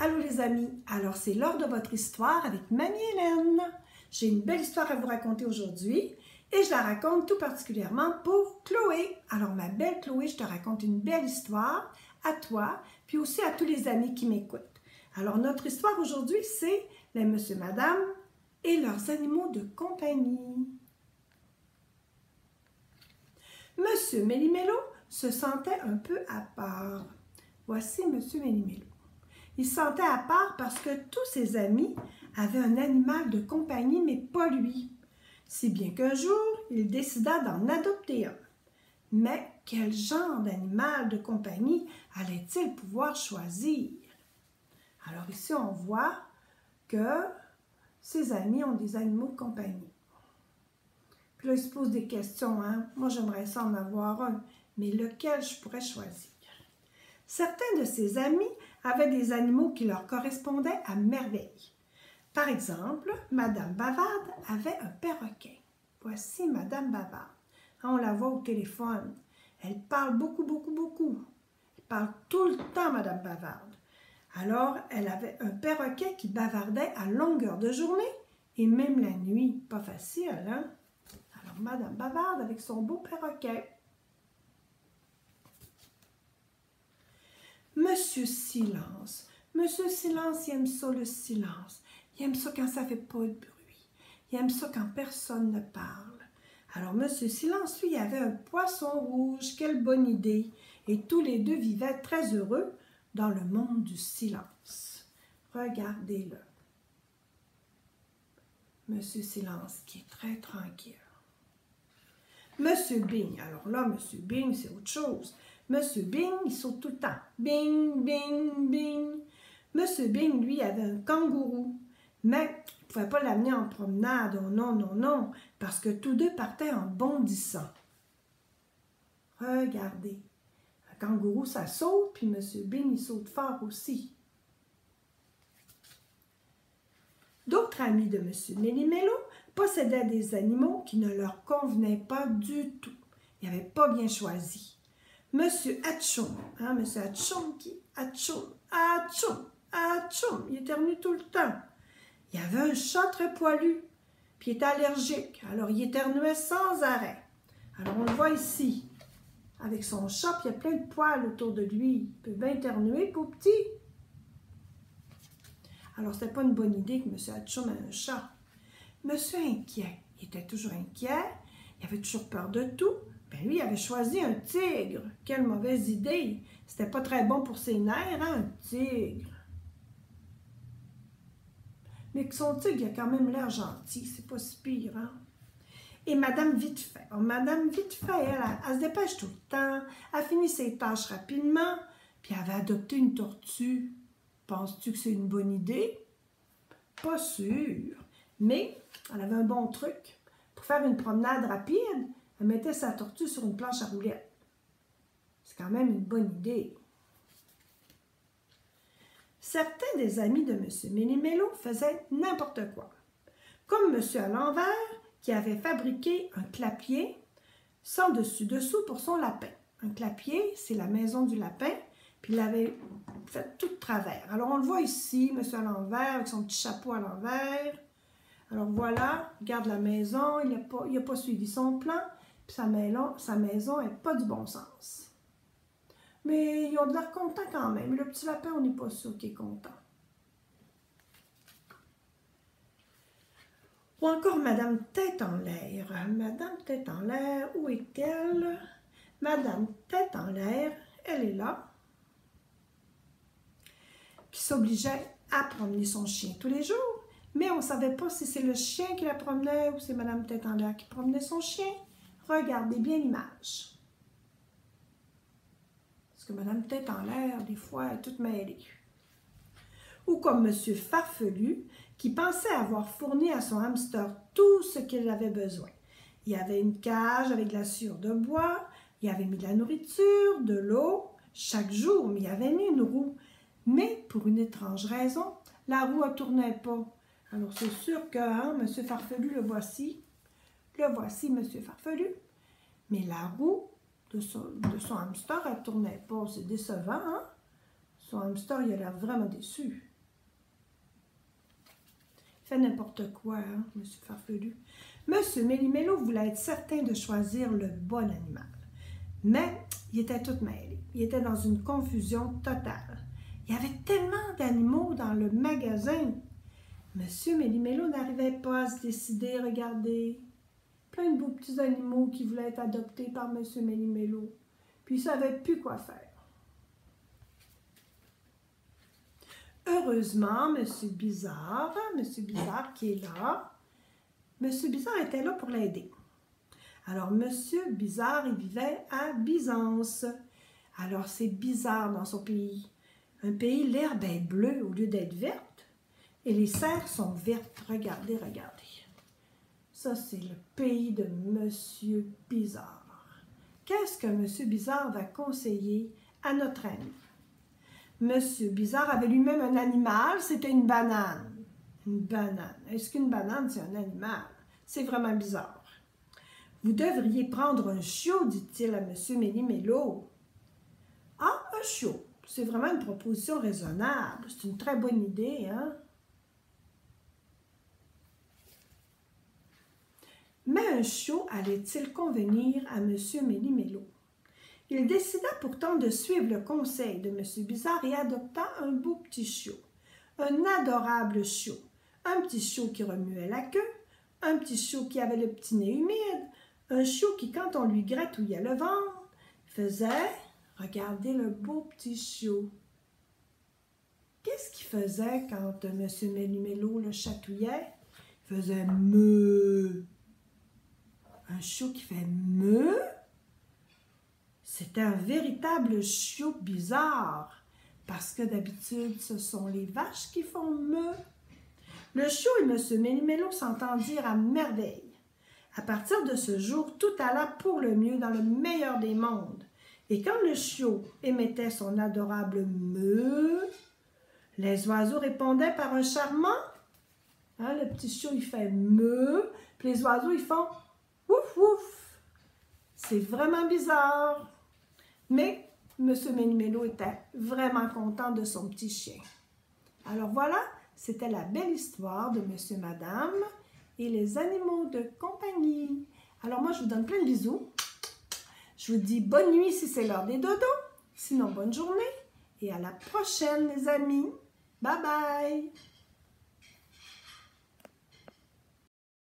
Allô les amis, alors c'est l'heure de votre histoire avec Mamie Hélène. J'ai une belle histoire à vous raconter aujourd'hui et je la raconte tout particulièrement pour Chloé. Alors ma belle Chloé, je te raconte une belle histoire à toi, puis aussi à tous les amis qui m'écoutent. Alors notre histoire aujourd'hui, c'est les monsieur, madame et leurs animaux de compagnie. Monsieur Méli-Mélo se sentait un peu à part. Voici monsieur Méli-Mélo. Il se sentait à part parce que tous ses amis avaient un animal de compagnie, mais pas lui. Si bien qu'un jour, il décida d'en adopter un. Mais quel genre d'animal de compagnie allait-il pouvoir choisir? Alors ici, on voit que ses amis ont des animaux de compagnie. Puis là, il se pose des questions. Hein? Moi, j'aimerais ça en avoir un, mais lequel je pourrais choisir? Certains de ses amis avaient des animaux qui leur correspondaient à merveille. Par exemple, Madame Bavarde avait un perroquet. Voici Madame Bavarde. On la voit au téléphone. Elle parle beaucoup, beaucoup, beaucoup. Elle parle tout le temps, Madame Bavarde. Alors, elle avait un perroquet qui bavardait à longueur de journée et même la nuit. Pas facile, hein? Alors, Madame Bavarde avec son beau perroquet. Monsieur Silence. Monsieur Silence, il aime ça le silence. Il aime ça quand ça ne fait pas de bruit. Il aime ça quand personne ne parle. Alors Monsieur Silence, lui, avait un poisson rouge. Quelle bonne idée! Et tous les deux vivaient très heureux dans le monde du silence. Regardez-le. Monsieur Silence qui est très tranquille. Monsieur Bing. Alors là, Monsieur Bing, c'est autre chose. Monsieur Bing, il saute tout le temps. Bing, bing, bing. Monsieur Bing, lui, avait un kangourou. Mais il ne pouvait pas l'amener en promenade. Oh non, non, non. Parce que tous deux partaient en bondissant. Regardez. Un kangourou, ça saute, puis Monsieur Bing, il saute fort aussi. D'autres amis de Monsieur Méli-Mélo possédaient des animaux qui ne leur convenaient pas du tout. Ils n'avaient pas bien choisi. Monsieur Atchoum, hein, Monsieur Atchoum qui Atchoum, Atchoum, Atchoum, il éternue tout le temps. Il y avait un chat très poilu, puis il était allergique, alors il éternuait sans arrêt. Alors on le voit ici, avec son chat, puis il y a plein de poils autour de lui. Il peut bien éternuer, pour petit. Alors c'était pas une bonne idée que Monsieur Atchoum ait un chat. Monsieur Inquiet, il était toujours inquiet, il avait toujours peur de tout. Ben lui, il avait choisi un tigre. Quelle mauvaise idée. C'était pas très bon pour ses nerfs, hein, un tigre. Mais que son tigre, il a quand même l'air gentil. C'est pas si pire, hein. Et Madame Vitefait. Alors, Madame Vitefait, elle se dépêche tout le temps. Elle finit ses tâches rapidement. Puis elle avait adopté une tortue. Penses-tu que c'est une bonne idée? Pas sûr. Mais elle avait un bon truc. Pour faire une promenade rapide, elle mettait sa tortue sur une planche à roulettes. C'est quand même une bonne idée. Certains des amis de M. Méli-Mélo faisaient n'importe quoi. Comme M. à l'envers, qui avait fabriqué un clapier sans dessus-dessous pour son lapin. Un clapier, c'est la maison du lapin, puis il l'avait fait tout de travers. Alors on le voit ici, M. à l'envers, avec son petit chapeau à l'envers. Alors voilà, regarde la maison, il n'a pas suivi son plan. Puis sa maison n'est pas du bon sens. Mais ils ont de l'air contents quand même. Le petit lapin, on n'est pas sûr qu'il est content. Ou encore Madame Tête en l'air. Madame Tête en l'air, où est-elle? Madame Tête en l'air, elle est là. Qui s'obligeait à promener son chien tous les jours. Mais on ne savait pas si c'est le chien qui la promenait ou c'est Madame Tête en l'air qui promenait son chien. Regardez bien l'image. Parce que Madame Tête en l'air, des fois, elle est toute mêlée. Ou comme Monsieur Farfelu, qui pensait avoir fourni à son hamster tout ce qu'il avait besoin. Il y avait une cage avec de la sciure de bois, il avait mis de la nourriture, de l'eau, chaque jour, mais il avait mis une roue. Mais, pour une étrange raison, la roue ne tournait pas. Alors, c'est sûr que, hein, Monsieur Farfelu, le voici, Monsieur Farfelu. Mais la roue de son hamster, elle ne tournait pas. C'est décevant, hein? Son hamster, il a l'air vraiment déçu. fait n'importe quoi, hein, Monsieur Farfelu. Monsieur Méli-Mélo voulait être certain de choisir le bon animal. Mais il était tout mêlé. Il était dans une confusion totale. Il y avait tellement d'animaux dans le magasin. Monsieur Méli-Mélo n'arrivait pas à se décider, regardez. Plein de beaux petits animaux qui voulaient être adoptés par Monsieur Méli-Mélo. Puis il ne savait plus quoi faire. Heureusement, Monsieur Bizarre qui est là, Monsieur Bizarre était là pour l'aider. Alors, Monsieur Bizarre, il vivait à Byzance. Alors, c'est bizarre dans son pays. Un pays, l'herbe est bleue au lieu d'être verte. Et les serres sont vertes. Regardez, regardez. Ça, c'est le pays de Monsieur Bizarre. Qu'est-ce que Monsieur Bizarre va conseiller à notre ami? Monsieur Bizarre avait lui-même un animal, c'était une banane. Une banane. Est-ce qu'une banane, c'est un animal? C'est vraiment bizarre. Vous devriez prendre un chiot, dit-il à Monsieur Méli-Mélo. Ah, un chiot. C'est vraiment une proposition raisonnable. C'est une très bonne idée, hein? Mais un chiot allait-il convenir à Monsieur Méli-Mélo? Il décida pourtant de suivre le conseil de Monsieur Bizarre et adopta un beau petit chiot. Un adorable chiot. Un petit chiot qui remuait la queue, un petit chiot qui avait le petit nez humide, un chiot qui, quand on lui gratouillait le ventre, faisait... Regardez le beau petit chiot. Qu'est-ce qu'il faisait quand M. Méli-Mélo le chatouillait? Il faisait meuh. Un chiot qui fait meuh? C'était un véritable chiot bizarre, parce que d'habitude, ce sont les vaches qui font meuh. Le chiot et M. Méli-Mélo s'entendirent à merveille. À partir de ce jour, tout alla pour le mieux dans le meilleur des mondes. Et quand le chiot émettait son adorable meuh, les oiseaux répondaient par un charmant. Hein, le petit chiot, il fait meuh, puis les oiseaux, ils font ouf ouf. C'est vraiment bizarre. Mais M. Méli-Mélo était vraiment content de son petit chien. Alors voilà, c'était la belle histoire de Monsieur, Madame et les animaux de compagnie. Alors moi, je vous donne plein de bisous. Je vous dis bonne nuit si c'est l'heure des dodos. Sinon, bonne journée et à la prochaine, les amis. Bye bye!